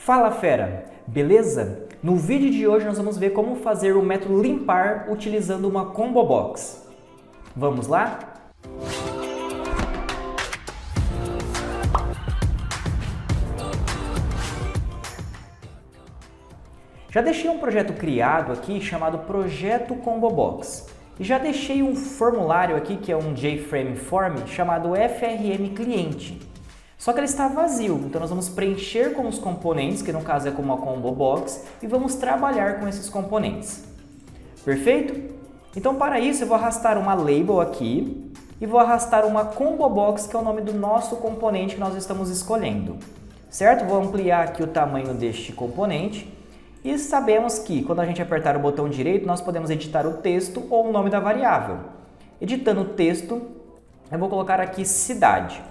Fala fera, beleza? No vídeo de hoje nós vamos ver como fazer o método limpar utilizando uma combo box. Vamos lá? Já deixei um projeto criado aqui chamado Projeto Combo Box. E já deixei um formulário aqui que é um JFrame Form chamado FRM Cliente. Só que ele está vazio, então nós vamos preencher com os componentes, que no caso é como uma Combo Box, e vamos trabalhar com esses componentes. Perfeito? Então para isso eu vou arrastar uma label aqui e vou arrastar uma Combo Box, que é o nome do nosso componente que nós estamos escolhendo. Certo? Vou ampliar aqui o tamanho deste componente. E sabemos que quando a gente apertar o botão direito, nós podemos editar o texto ou o nome da variável. Editando o texto, eu vou colocar aqui cidade.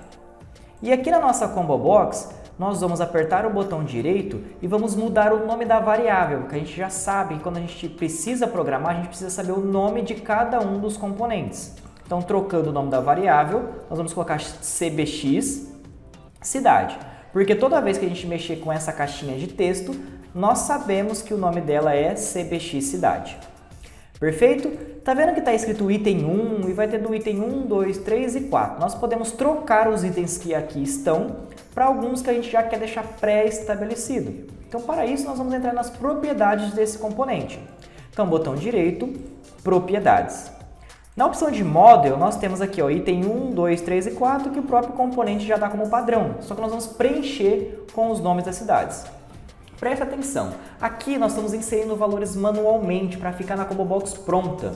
E aqui na nossa Combo Box, nós vamos apertar o botão direito e vamos mudar o nome da variável, porque a gente já sabe que quando a gente precisa programar, a gente precisa saber o nome de cada um dos componentes. Então, trocando o nome da variável, nós vamos colocar CBX, cidade. Porque toda vez que a gente mexer com essa caixinha de texto, nós sabemos que o nome dela é CBX cidade. Perfeito? Tá vendo que está escrito item 1 e vai ter do item 1, 2, 3 e 4. Nós podemos trocar os itens que aqui estão para alguns que a gente já quer deixar pré-estabelecido. Então, para isso, nós vamos entrar nas propriedades desse componente. Então, botão direito, propriedades. Na opção de Model, nós temos aqui ó, item 1, 2, 3 e 4, que o próprio componente já dá como padrão. Só que nós vamos preencher com os nomes das cidades. Preste atenção, aqui nós estamos inserindo valores manualmente para ficar na Combo Box pronta.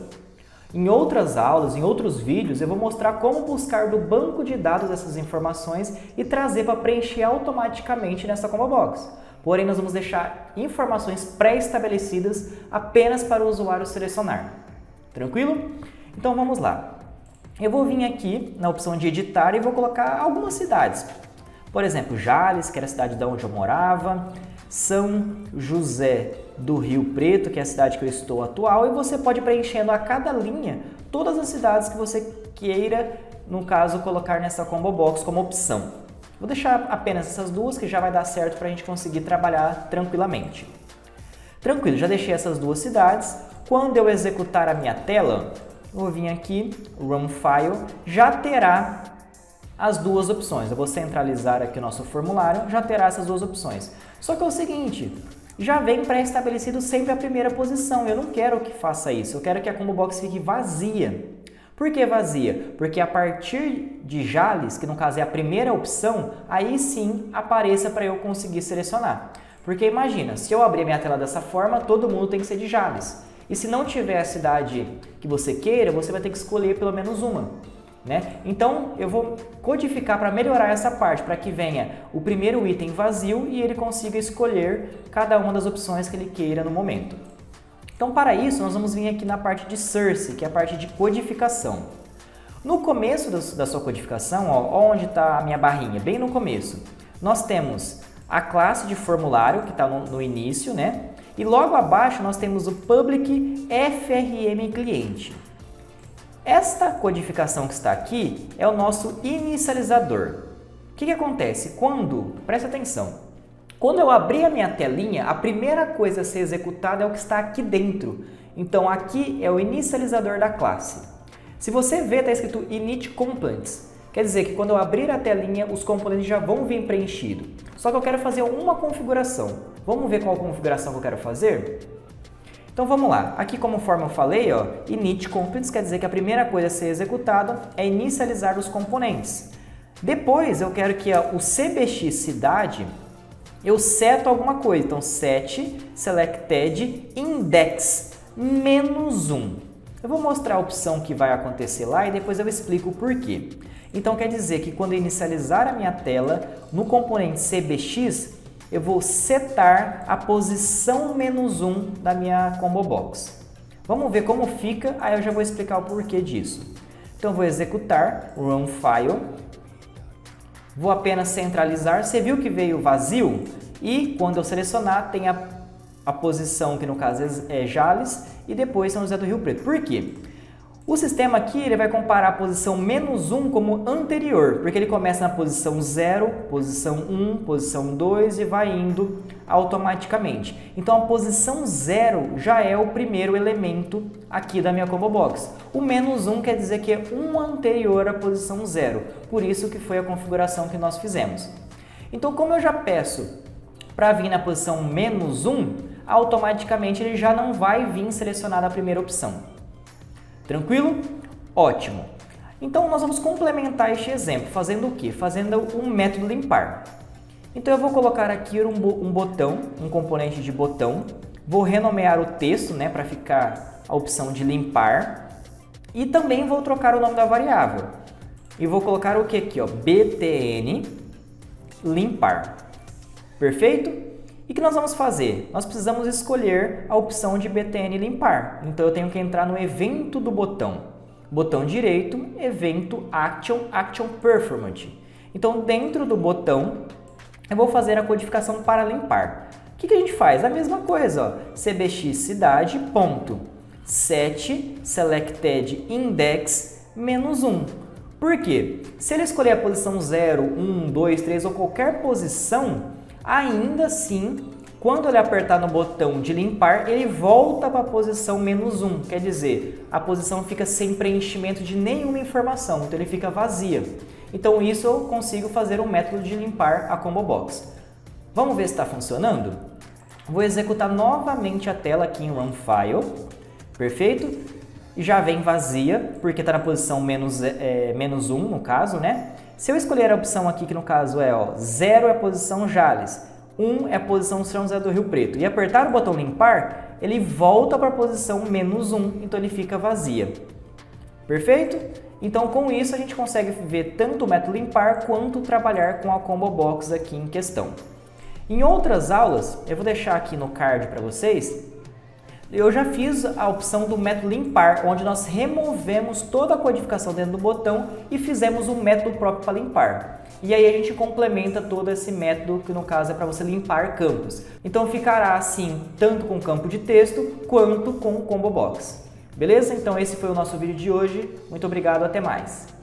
Em outras aulas, em outros vídeos, eu vou mostrar como buscar do banco de dados essas informações e trazer para preencher automaticamente nessa Combo Box. Porém, nós vamos deixar informações pré-estabelecidas apenas para o usuário selecionar. Tranquilo? Então vamos lá. Eu vou vir aqui na opção de editar e vou colocar algumas cidades. Por exemplo, Jales, que era a cidade de onde eu morava. São José do Rio Preto, que é a cidade que eu estou atual, e você pode ir preenchendo a cada linha todas as cidades que você queira, no caso, colocar nessa Combo Box como opção. Vou deixar apenas essas duas, que já vai dar certo para a gente conseguir trabalhar tranquilamente. Tranquilo, já deixei essas duas cidades. Quando eu executar a minha tela, eu vou vir aqui, Run File, já terá as duas opções. Eu vou centralizar aqui o nosso formulário, já terá essas duas opções. Só que é o seguinte, já vem pré-estabelecido sempre a primeira posição. Eu não quero que faça isso, eu quero que a Combo Box fique vazia. Por que vazia? Porque a partir de Jales, que no caso é a primeira opção, aí sim apareça para eu conseguir selecionar. Porque imagina, se eu abrir a minha tela dessa forma, todo mundo tem que ser de Jales. E se não tiver a cidade que você queira, você vai ter que escolher pelo menos uma. Então, eu vou codificar para melhorar essa parte, para que venha o primeiro item vazio e ele consiga escolher cada uma das opções que ele queira no momento. Então, para isso, nós vamos vir aqui na parte de Source, que é a parte de codificação. No começo da sua codificação, ó, onde está a minha barrinha, bem no começo, nós temos a classe de formulário, que está no início, e logo abaixo nós temos o Public FRM Cliente. Esta codificação que está aqui é o nosso inicializador. O que acontece? Presta atenção, quando eu abrir a minha telinha, a primeira coisa a ser executada é o que está aqui dentro. Então aqui é o inicializador da classe. Se você ver, está escrito init components. Quer dizer que quando eu abrir a telinha, os componentes já vão vir preenchidos. Só que eu quero fazer uma configuração. Vamos ver qual configuração que eu quero fazer? Então vamos lá, aqui conforme eu falei, ó, init components quer dizer que a primeira coisa a ser executada é inicializar os componentes. Depois eu quero que o CBX cidade, eu seto alguma coisa, então set selected index -1. Eu vou mostrar a opção que vai acontecer lá e depois eu explico o porquê. Então quer dizer que quando eu inicializar a minha tela, no componente CBX, eu vou setar a posição -1 da minha Combo Box. Vamos ver como fica, aí eu já vou explicar o porquê disso. Então, eu vou executar, Run File, vou apenas centralizar. Você viu que veio vazio? E quando eu selecionar, tem a posição que no caso é Jales e depois São José do Rio Preto. Por quê? O sistema aqui ele vai comparar a posição -1 como anterior, porque ele começa na posição 0, posição 1, posição 2 e vai indo automaticamente. Então a posição 0 já é o primeiro elemento aqui da minha combo box. O -1 quer dizer que é um anterior à posição 0, por isso que foi a configuração que nós fizemos. Então como eu já peço para vir na posição -1, automaticamente ele já não vai vir selecionado a primeira opção. Tranquilo? Ótimo! Então, nós vamos complementar este exemplo, fazendo o quê? Fazendo um método limpar. Então, eu vou colocar aqui um botão, um componente de botão, vou renomear o texto, né, para ficar a opção de limpar, e também vou trocar o nome da variável. E vou colocar o que aqui, ó? btn limpar. Perfeito? E o que nós vamos fazer? Nós precisamos escolher a opção de btn limpar. Então, eu tenho que entrar no evento do botão. Botão direito, evento action performance. Então, dentro do botão, eu vou fazer a codificação para limpar. O que a gente faz? A mesma coisa, ó. cbx cidade, ponto, set selected index -1. Por quê? Se ele escolher a posição 0, 1, 2, 3 ou qualquer posição, ainda assim, quando ele apertar no botão de limpar, ele volta para a posição -1, quer dizer, a posição fica sem preenchimento de nenhuma informação, então ele fica vazia. Então isso eu consigo fazer um método de limpar a combo box. Vamos ver se está funcionando? Vou executar novamente a tela aqui em Run File, perfeito? E já vem vazia, porque está na posição -1 no caso, né? Se eu escolher a opção aqui, que no caso é 0 é a posição Jales, 1 é a posição São José do Rio Preto, e apertar o botão limpar, ele volta para a posição -1, então ele fica vazia. Perfeito? Então com isso a gente consegue ver tanto o método limpar quanto trabalhar com a combo box aqui em questão. Em outras aulas, eu vou deixar aqui no card para vocês, eu já fiz a opção do método limpar, onde nós removemos toda a codificação dentro do botão e fizemos um método próprio para limpar. E aí a gente complementa todo esse método, que no caso é para você limpar campos. Então ficará assim, tanto com campo de texto, quanto com o combo box. Beleza? Então esse foi o nosso vídeo de hoje. Muito obrigado, até mais!